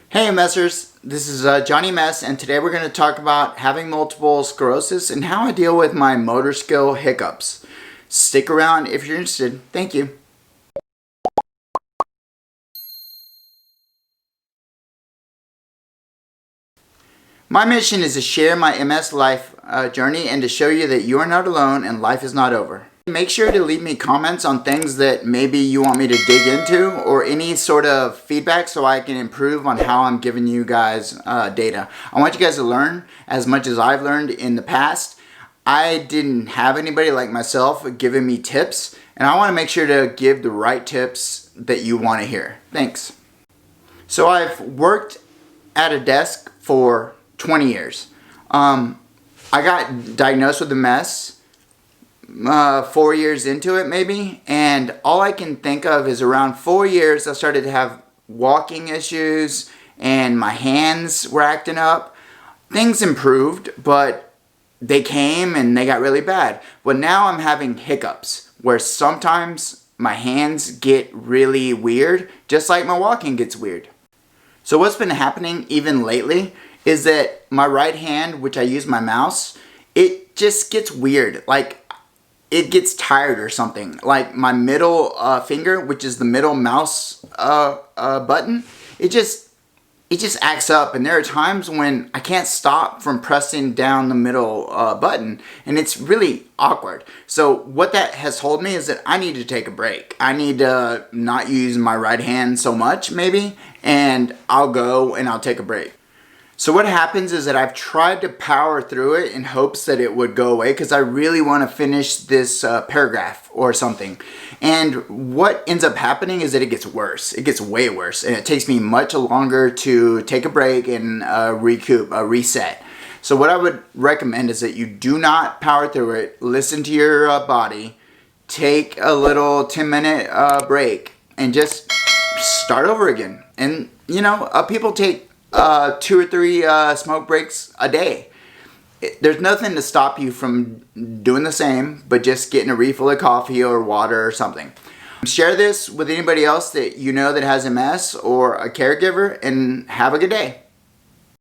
Hey messers, this is Johnny Mess, and today we're going to talk about having multiple sclerosis and how I deal with my motor skill hiccups. Stick around if you're interested. Thank you. My mission is to share my MS life journey and to show you that you are not alone and life is not over. Make sure to leave me comments on things that maybe you want me to dig into or any sort of feedback so I can improve on how I'm giving you guys data. I want you guys to learn as much as I've learned in the past. I didn't have anybody like myself giving me tips, and I want to make sure to give the right tips that you want to hear. Thanks. So I've worked at a desk for 20 years. I got diagnosed with MS 4 years into it maybe, and all I can think of is around 4 years I started to have walking issues and my hands were acting up. Things improved, but they came and they got really bad. But now I'm having hiccups where sometimes my hands get really weird, just like my walking gets weird. So what's been happening even lately is that my right hand, which I use my mouse, it just gets weird. Like it gets tired or something. Like my middle finger, which is the middle mouse button, it just acts up. And there are times when I can't stop from pressing down the middle button, and it's really awkward. So what that has told me is that I need to take a break. I need to not use my right hand so much maybe, and I'll go and I'll take a break. So what happens is that I've tried to power through it in hopes that it would go away because I really want to finish this paragraph or something. And what ends up happening is that it gets worse. It gets way worse, and it takes me much longer to take a break and reset. So what I would recommend is that you do not power through it. Listen to your body. Take a little 10-minute break and just start over again. And you know, people take 2 or 3 smoke breaks a day. There's nothing to stop you from doing the same, but just getting a refill of coffee or water or something. Share this with anybody else that you know that has MS or a caregiver, and have a good day.